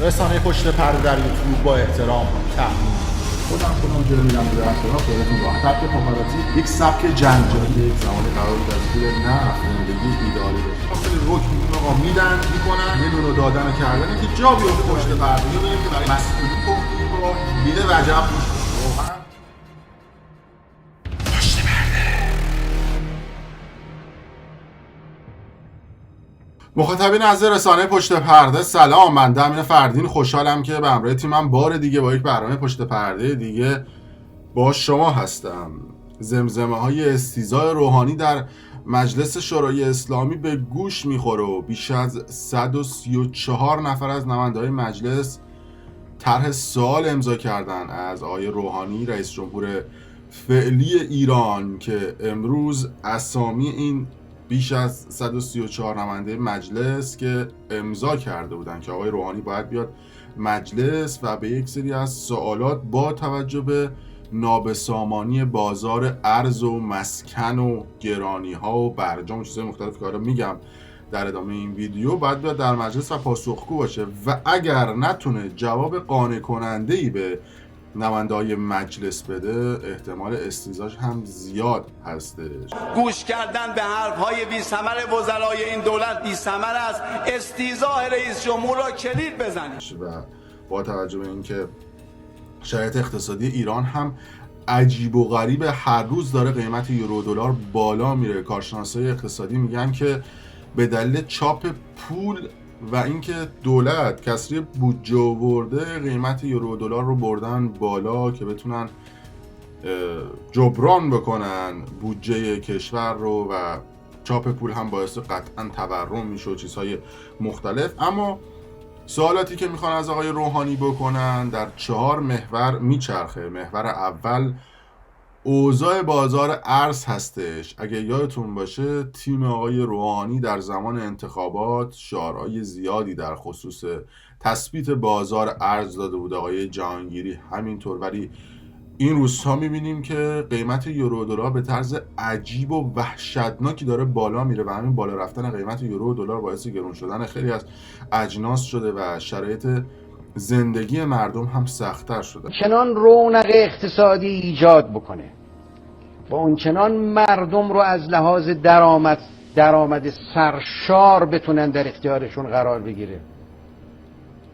رسانه پشت پرده در یوتیوب با احترام تحمیل. خودم جلو میرم به رفتارها خودتون راحت. سبک پاپاراتزی یک سبک جنجالی، یک زمانی قرار بود از زیر نفت زندگی ایدئالی بشه. خیلی رک میگن آقا میدن میکنن یه نونو دادن و کردن که جا بیفته پشت پرده. یا ببینیم که برای مسئولی گفتیم رو دیده وجب میشه. واقعا پشت پرده. مخاطبین از رسانه پشت پرده سلام، من امین فردین خوشحالم که به همراه تیمم بار دیگه با یک برنامه پشت پرده دیگه با شما هستم. زمزمه های استیضاح روحانی در مجلس شورای اسلامی به گوش میخوره و بیش از 134 نفر از نماینده‌های مجلس طرح سوال امضا کردن از آقای روحانی رئیس جمهور فعلی ایران که امروز اسامی این بیش از 134 نماینده مجلس که امضا کرده بودن که آقای روحانی باید بیاد مجلس و به یک سری از سوالات با توجه به نابسامانی بازار ارز و مسکن و گرانی ها و برجام و چیزهای مختلفی که میگم در ادامه این ویدیو باید بیاد در مجلس و پاسخگو باشه و اگر نتونه جواب قانع کننده ای به نماینده‌های مجلس بده احتمال استیضاحش هم زیاد هستش. گوش کردن به حرف‌های بی‌ثمر وزرای این دولت بی‌ثمر است. استیضاح رئیس جمهور را کلید بزنید. و با توجه به اینکه شرایط اقتصادی ایران هم عجیب و غریب، هر روز داره قیمت یورو دلار بالا میره. کارشناسای اقتصادی میگن که به دلیل چاپ پول و اینکه دولت کسری بودجه آورده قیمت یورو دلار رو بردن بالا که بتونن جبران بکنن بودجه کشور رو و چاپ پول هم باعث قطعا تورم میشه و چیزهای مختلف. اما سوالاتی که میخوان از آقای روحانی بکنن در 4 محور میچرخه. محور اول اوضاع بازار ارز هستش. اگه یادتون باشه تیم آقای روحانی در زمان انتخابات شعارهای زیادی در خصوص تثبیت بازار ارز داده بود، آقای جهانگیری همینطور، ولی این روزها میبینیم که قیمت یورو دلار به طرز عجیب و وحشتناکی داره بالا میره و همین بالا رفتن قیمت یورو دلار باعث گرون شدن خیلی از اجناس شده و شرایط زندگی مردم هم سخت‌تر شده. چنان رونق اقتصادی ایجاد بکنه و اون چنان مردم رو از لحاظ درآمد سرشار بتونن در اختیارشون قرار بگیره،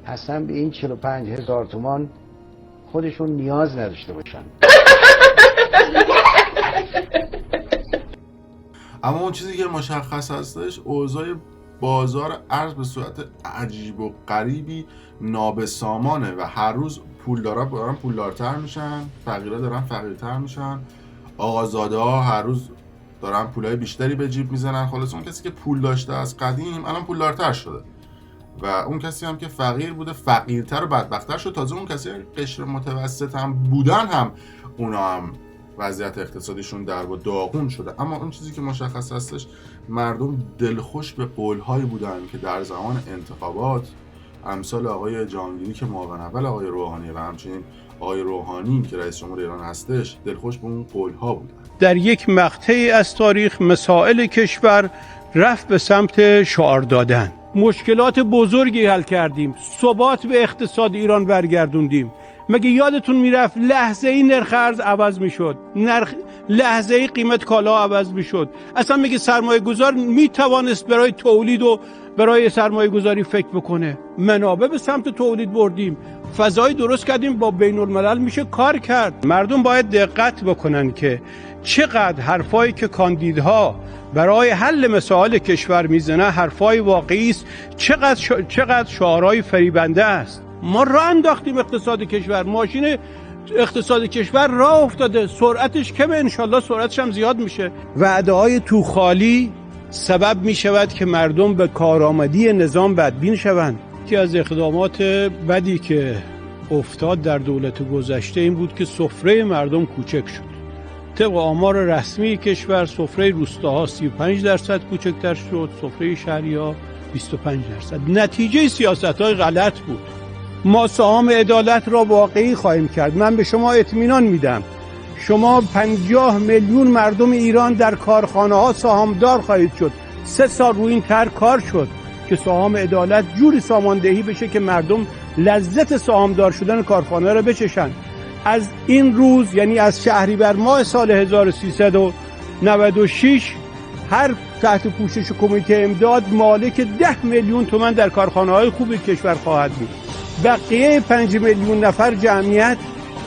اصلا به این 45,000 تومان خودشون نیاز نداشته باشن. اما اون چیزی که مشخص هستش اوضاع بازار ارز به صورت عجیب و غریبی نابسامانه و هر روز پولدارا دارن پولدارتر میشن، فقیرا دارن فقیرتر میشن، آقازاده ها هر روز دارن پولای بیشتری به جیب میزنن. خلاص اون کسی که پول داشته از قدیم الان پولدارتر شده و اون کسی هم که فقیر بوده فقیرتر و بدبختتر شد. تازه اون کسی قشر متوسط هم بودن هم اونا هم وضعیت اقتصادیشون در و داغون شده. اما اون چیزی که مشخص هستش مردم دلخوش به قولهایی بودن که در زمان انتخابات امثال آقای جهانگیری که معاون اول آقای روحانی و همچنین آقای روحانی که رئیس جمهور ایران هستش دلخوش به اون قولها بودن. در یک مقطعی از تاریخ مسائل کشور رفت به سمت شعار دادن. مشکلات بزرگی حل کردیم، ثبات به اقتصاد ایران برگردوندیم. مگه یادتون میرفت لحظه ای نرخ ارز عوض میشد، لحظه ای قیمت کالا عوض میشد؟ اصلا میگه سرمایه گذار میتوانست برای تولید و برای سرمایه گذاری فکر بکنه. منابع به سمت تولید بردیم، فضای درست کردیم، با بین الملل میشه کار کرد. مردم باید دقت بکنن که چقدر حرفایی که کاندیدها برای حل مسائل کشور میزنه حرفای واقعی است، چقدر شعارهای فریبنده است. ما راه انداختیم اقتصاد کشور، ماشین اقتصاد کشور راه افتاده، سرعتش کمه، انشالله سرعتش هم زیاد میشه. وعده‌های تو خالی سبب میشود که مردم به کارآمدی نظام بدبین شوند. یکی از اقدامات بدی که افتاد در دولت گذشته این بود که سفره مردم کوچک شد. طبق آمار رسمی کشور سفره روستاها 35% کوچکتر شد، سفره شهری‌ها 25%. نتیجه سیاست‌های غلط بود. ما سهام عدالت را واقعی خواهیم کرد. من به شما اطمینان میدم شما 50 میلیون مردم ایران در کارخانه‌ها سهامدار خواهید شد. 3 سال روی این طرح کار شد که سهام عدالت جوری ساماندهی بشه که مردم لذت سهامدار شدن کارخانه را بچشن. از این روز، یعنی از شهریور ماه سال 1396، هر تحت پوشش کمیته امداد مالک 10 میلیون تومان در کارخانه‌های خوب کشور خواهد بود. بقیه 5 میلیون نفر جمعیت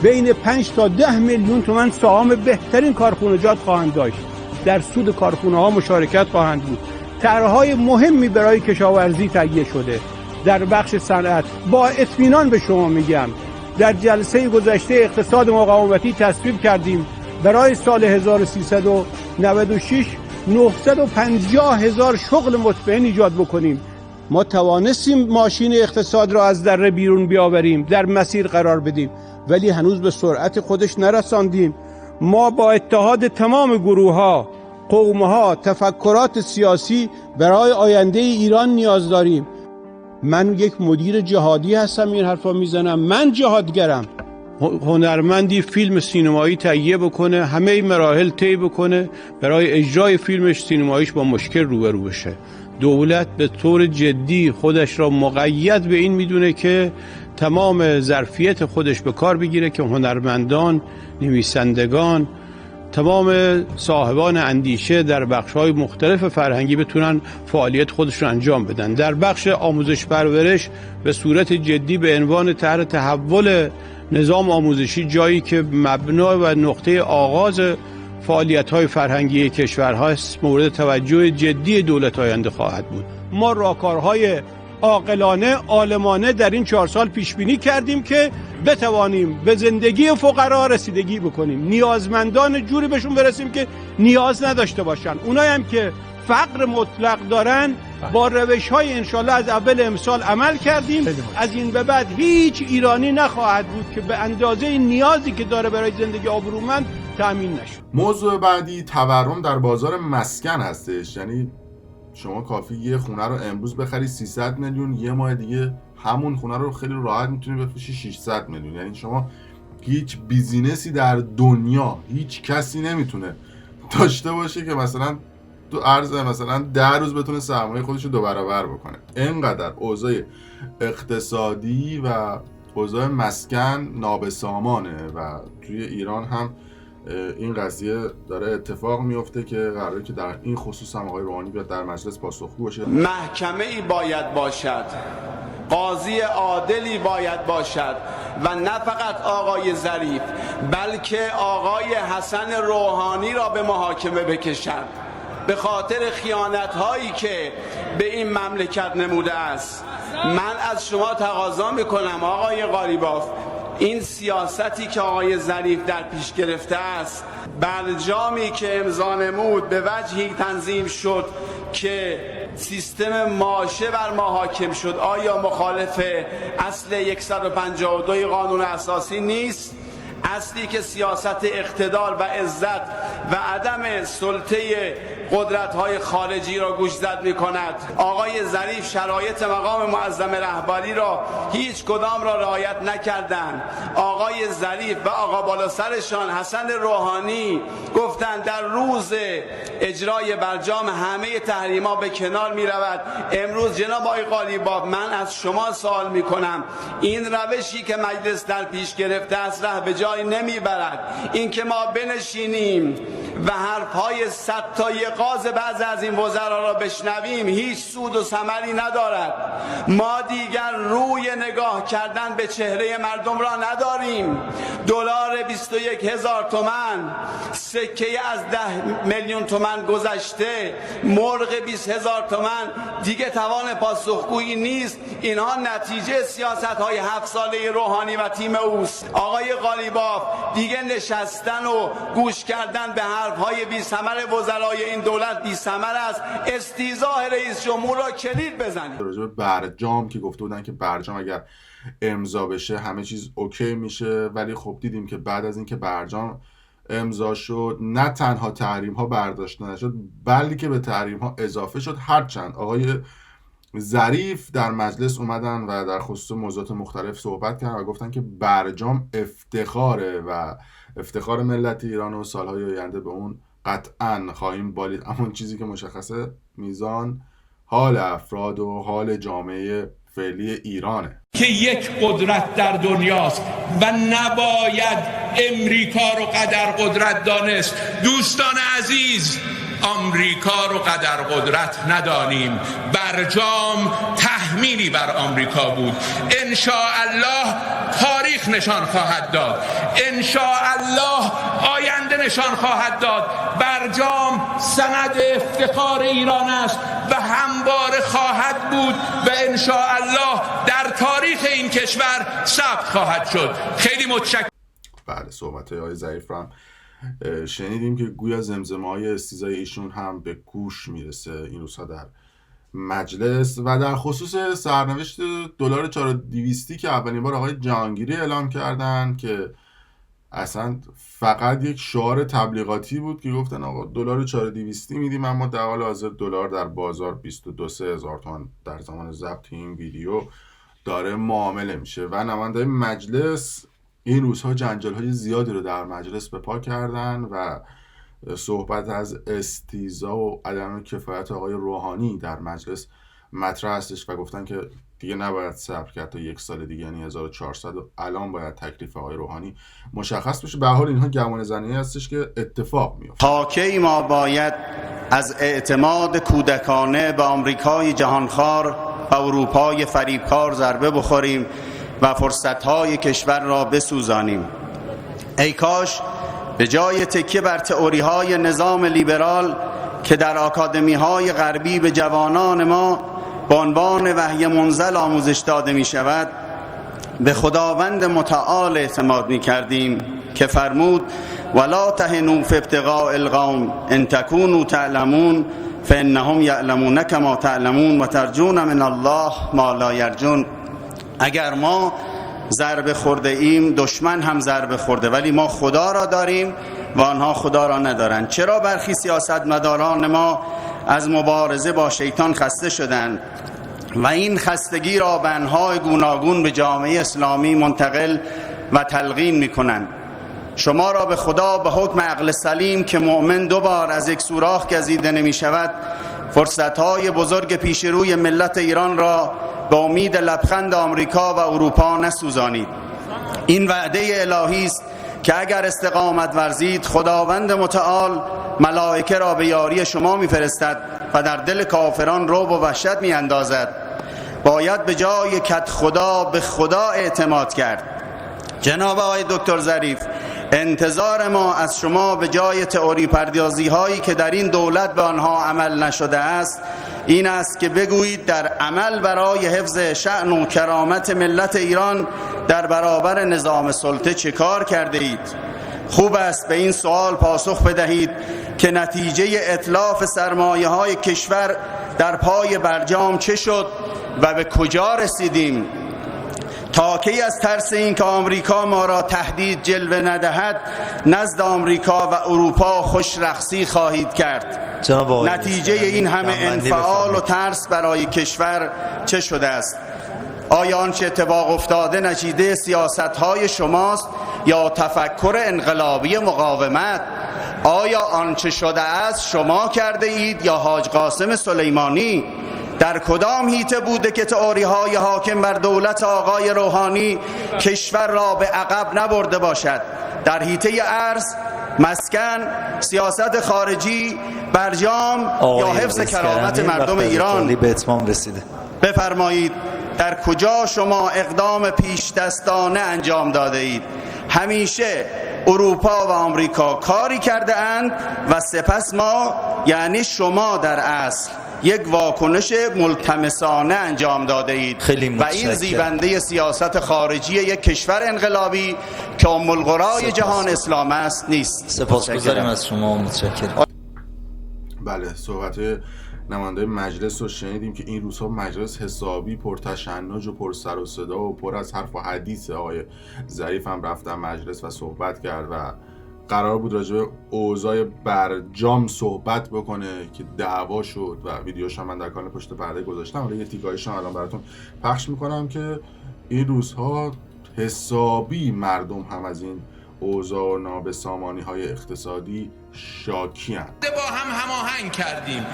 بین 5 تا 10 میلیون تومان سهام بهترین کارخانجات خواهند داشت. در سود کارخانه‌ها مشارکت خواهند بود. طرح‌های مهمی برای کشاورزی تهیه شده. در بخش صنعت با اطمینان به شما میگم، در جلسه گذشته اقتصاد مقاومتی تصویب کردیم برای سال 1396 950,000 شغل مطمئن ایجاد بکنیم. ما توانستیم ماشین اقتصاد را از دره بیرون بیاوریم، در مسیر قرار بدیم، ولی هنوز به سرعت خودش نرساندیم. ما با اتحاد تمام گروه‌ها، قوم‌ها، تفکرات سیاسی برای آینده ایران نیاز داریم. من یک مدیر جهادی هستم، این حرفا میزنم، من جهادگرم. هنرمندی فیلم سینمایی تهیه بکنه، همه مراحل طی بکنه، برای اجرای فیلمش سینماییش با مشکل روبرو بشه. دولت به طور جدی خودش را مقید به این میدونه که تمام ظرفیت خودش به کار بگیره که هنرمندان، نویسندگان، تمام صاحبان اندیشه در بخش‌های مختلف فرهنگی بتونن فعالیت خودشون انجام بدن. در بخش آموزش پرورش به صورت جدی به عنوان طرح تحول نظام آموزشی، جایی که مبنا و نقطه آغاز فعالیت‌های فرهنگی کشورها مورد توجه جدی دولت آینده خواهد بود. ما راهکارهای عاقلانه، عالمانه در این 4 سال پیش بینی کردیم که بتوانیم به زندگی فقرا رسیدگی بکنیم، نیازمندان جوری بهشون برسیم که نیاز نداشته باشن. اونایی هم که فقر مطلق دارن با روش‌های انشالله از اول امسال عمل کردیم. از این به بعد هیچ ایرانی نخواهد بود که به اندازه نیازی که داره برای زندگی آبرومند تأمین نشه. موضوع بعدی تورم در بازار مسکن هستش. یعنی شما کافی یه خونه رو امروز بخری 300 میلیون، یه ماه دیگه همون خونه رو خیلی راحت میتونی بفروشی 600 میلیون. یعنی شما هیچ بیزینسی در دنیا، هیچ کسی نمیتونه داشته باشه که مثلا تو عرض مثلا 10 روز بتونه سرمایه خودش رو 2 برابر بکنه. اینقدر اوضاع اقتصادی و اوضاع مسکن نابسامانه و توی ایران هم این قضیه داره اتفاق میفته که قراره که در این خصوص هم آقای روحانی بیاد در مجلس پاسخگو باشه. محکمه‌ای باید باشد، قاضی عادلی باید باشد و نه فقط آقای ظریف بلکه آقای حسن روحانی را به محاکمه بکشد به خاطر خیانت‌هایی که به این مملکت نموده است. من از شما تقاضا میکنم آقای قالیباف، این سیاستی که آقای ظریف در پیش گرفته است، برجامی که امضا نمود به وجهی تنظیم شد که سیستم ماشه بر ما حاکم شد، آیا مخالف اصل 152 قانون اساسی نیست؟ اصلی که سیاست اقتدار و عزت و عدم سلطه قدرت‌های خارجی را گوشزد می‌کند. آقای ظریف شرایط مقام معظم رهبری را هیچ کدام را رعایت نکردند. آقای ظریف و آقا بالا سرشان حسن روحانی گفتند در روز اجرای برجام همه تحریم‌ها به کنار می‌رود. امروز جناب آقای قالیباف، من از شما سوال می‌کنم، این روشی که مجلس در پیش گرفته است ره به جای نمیبرد. این که ما بنشینیم و حرف‌های صدتایی قاز بعض از این وزرا را بشنویم هیچ سود و ثمری ندارد. ما دیگر روی نگاه کردن به چهره مردم را نداریم. دلار 21,000 تومان، سکه از 10 میلیون تومان گذشته، مرغ 20,000 تومان دیگه توان پاسخگویی نیست. اینها نتیجه سیاست‌های 7 ساله روحانی و تیم اوست. آقای قالیباف، دیگه نشستن و گوش کردن به حرف‌های بی‌ثمر وزرای این دولت بی‌ثمر است. استیضاح رئیس جمهور را کلید بزنید. راجع به برجام که گفته بودن که برجام اگر امضا بشه همه چیز اوکی میشه، ولی خب دیدیم که بعد از اینکه برجام امضا شد نه تنها تحریم ها برداشته نشد بلکه به تحریم ها اضافه شد. هرچند آقای ظریف در مجلس اومدن و در خصوص موضوعات مختلف صحبت کردن و گفتن که برجام افتخاره و افتخار ملت ایران و سالهای آینده به اون قطعا خواهیم بالید. اما چیزی که مشخصه میزان حال افراد و حال جامعه فعلی ایرانه که یک قدرت در دنیاست و نباید امریکا رو قدر قدرت دانست. دوستان عزیز، آمریکا رو قدر قدرت ندانیم. برجام تحمیلی بر آمریکا بود. ان شاء الله تاریخ نشان خواهد داد، ان شاء الله آینده نشان خواهد داد. برجام سند افتخار ایران است و همواره خواهد بود و ان شاء الله در تاریخ این کشور ثبت خواهد شد. خیلی متشکرم. بله، صحبت های ظریف رو هم شنیدیم که گویا زمزمه های استیزای ایشون هم به گوش میرسه این روزها در مجلس و در خصوص سرنوشت دلار 4200 که اولین بار آقای جهانگیری اعلام کردن که اصلا فقط یک شعار تبلیغاتی بود که گفتن آقا دلار 4200 میدیم، اما در حال حاضر دلار در بازار 22-23 هزار تومان در زمان ضبط این ویدیو داره معامله میشه و نماینده مجلس این روزها جنجال‌های زیادی رو در مجلس به پا کردن و صحبت از استیزا و عدم کفایت آقای روحانی در مجلس مطرح هستش و گفتن که دیگه نباید صبر کرد تا یک سال دیگه، یعنی 1400 الان باید تکلیف آقای روحانی مشخص بشه. به هر حال اینها گمان زنی هستش که اتفاق میفته. تا کی ما باید از اعتماد کودکانه به آمریکای جهانخوار و اروپای فریبکار ضربه بخوریم و فرصت‌های کشور را بسوزانیم؟ ای کاش به جای تکیه بر تئوری‌های نظام لیبرال که در آکادمی‌های غربی به جوانان ما به عنوان وحی منزل آموزش داده می‌شود، به خداوند متعال اعتماد می‌کردیم که فرمود ولا تهنوا فی ابتغاء القوم ان تکونوا تعلمون فانهم یعلمون کما تعلمون و ترجون من الله ما لا یرجون. اگر ما ضربه خورده ایم، دشمن هم ضربه خورده، ولی ما خدا را داریم و آنها خدا را ندارند. چرا برخی سیاستمداران ما از مبارزه با شیطان خسته شدند و این خستگی را به انواع گوناگون به جامعه اسلامی منتقل و تلقین می‌کنند؟ شما را به خدا به حکم عقل سلیم که مؤمن دوبار از یک سوراخ گزیده نمی‌شود، فرصت‌های بزرگ پیش روی ملت ایران را به امید لبخند آمریکا و اروپا نسوزانید. این وعده الهی است که اگر استقامت ورزید، خداوند متعال ملائکه را به یاری شما می‌فرستد و در دل کافران رعب و وحشت می‌اندازد. باید به جای کد خدا به خدا اعتماد کرد. جناب آقای دکتر ظریف، انتظار ما از شما به جای تئوری پردازی هایی که در این دولت به آنها عمل نشده است این است که بگویید در عمل برای حفظ شأن و کرامت ملت ایران در برابر نظام سلطه چه کار کرده اید؟ خوب است به این سوال پاسخ بدهید که نتیجه اتلاف سرمایه های کشور در پای برجام چه شد و به کجا رسیدیم؟ تا کی از ترس این که آمریکا ما را تهدید جلوه ندهد نزد آمریکا و اروپا خوش رقصی خواهید کرد؟ نتیجه این همه انفعال و ترس برای کشور چه شده است؟ آیا آنچه اتفاق افتاده نتیجه سیاست‌های شماست یا تفکر انقلابی مقاومت؟ آیا آنچه شده است شما کرده اید یا حاج قاسم سلیمانی؟ در کدام هیته بوده که تئوری‌های حاکم بر دولت آقای روحانی کشور را به عقب نبرده باشد؟ در هیته ارز، مسکن، سیاست خارجی، برجام یا حفظ کرامت مردم ایران؟ به اتمام رسیده. بفرمایید در کجا شما اقدام پیش دستانه انجام داده اید؟ همیشه اروپا و آمریکا کاری کرده اند و سپس ما، یعنی شما در اصل یک واکنش ملتمسانه انجام داده اید و این زیبنده سیاست خارجی یک کشور انقلابی که ام القرای جهان اسلام است نیست. سپاسگزاریم از شما، متشکرم. بله، صحبت نماینده مجلس رو شنیدیم که این روزها مجلس حسابی پرتشنج و پر سر و صدا و پر از حرف و حدیث. آقای ظریف هم رفتن مجلس و صحبت کرد و قرار بود راجع به اوضاع برجام صحبت بکنه که دعوا شد و ویدیوش هم من در کانال پشت پرده گذاشتم. حالا یه تیکایش هم الان براتون پخش میکنم که این روزها حسابی مردم هم از این اوضاع و نابسامانی های اقتصادی شاکی هستند. با هم هماهنگ کردیم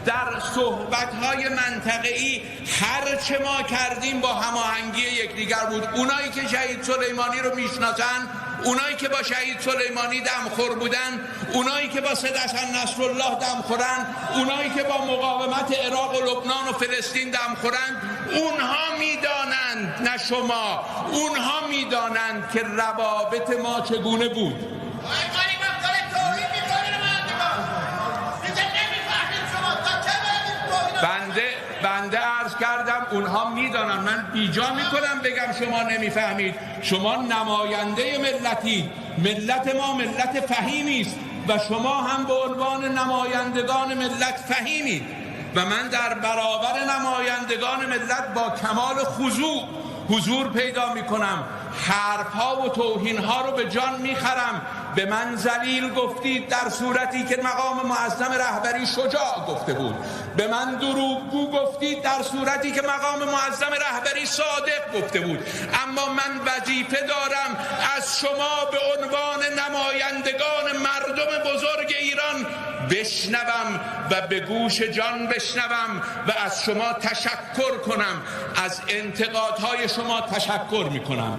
در صحبت‌های منطقه‌ای هر چه ما کردیم با هماهنگی یکدیگر بود. اونایی که شهید سلیمانی رو میشناسن، اونایی که با شهید سلیمانی دمخور بودن، اونایی که با سید حسن نصرالله دمخورن، اونایی که با مقاومت عراق و لبنان و فلسطین دمخورن، اونها میدانند، نه شما، اونها میدانند که روابط ما چگونه بود. بنده عرض کردم اونها میدانن. من بیجا میکنم بگم شما نمیفهمید. شما نماینده ملتید. ملت ما ملت فهیمی است و شما هم به عنوان نمایندگان ملت فهیمید و من در برابر نمایندگان ملت با کمال خضوع حضور پیدا میکنم. حرفها و توهینها رو به جان میخرم. به من ذلیل گفتید در صورتی که مقام معظم رهبری شجاع گفته بود. به من دروغگو گفتید در صورتی که مقام معظم رهبری صادق گفته بود. اما من وظیفه دارم از شما به عنوان نمایندگان مردم بزرگ ایران بشنوم و به گوش جان بشنوم و از شما تشکر کنم. از انتقادهای شما تشکر میکنم.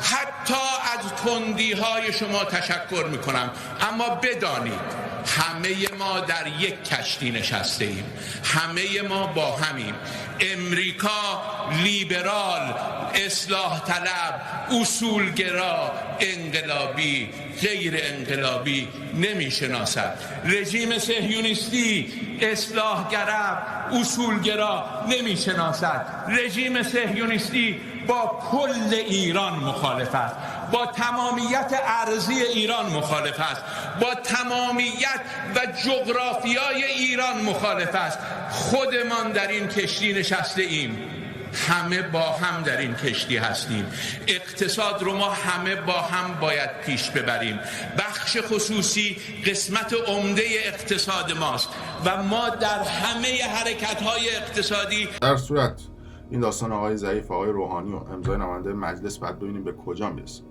حتی از تندیهای شما تشکر میکنم. اما بدانید همه ما در یک کشتی نشسته ایم. همه ما با همیم. امریکا لیبرال، اصلاح طلب، اصولگرا، انقلابی، غیر انقلابی نمیشناسد. رژیم صهیونیستی اصلاحگرا، اصولگرا نمیشناسد. رژیم صهیونیستی با کل ایران مخالف است، با تمامیت ارضی ایران مخالف است، با تمامیت و جغرافیای ایران مخالف است. خودمان در این کشتی نشسته ایم. همه با هم در این کشتی هستیم. اقتصاد رو ما همه با هم باید پیش ببریم. بخش خصوصی قسمت عمده اقتصاد ماست و ما در همه حرکت‌های اقتصادی در صورت این داستان آقای ضعیف، آقای روحانی و امضای نماینده مجلس بعد ببینیم به کجا میرسه.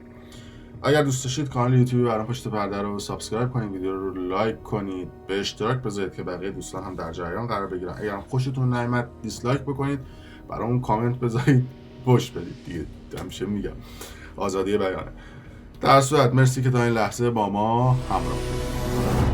اگر دوست داشتید کانال یوتیوب برام پشت پرده رو سابسکرایب کنید، ویدیو رو لایک کنید، به اشتراک بذارید که بقیه دوستان هم در جریان قرار بگیرن. اگر هم خوشتون نیامد دیسلایک بکنید، برامون کامنت بذارید، پشت بدید دیگه. همیشه میگم آزادی بیانه. در صورت مرسی که تا این لحظه با ما همراه بودید.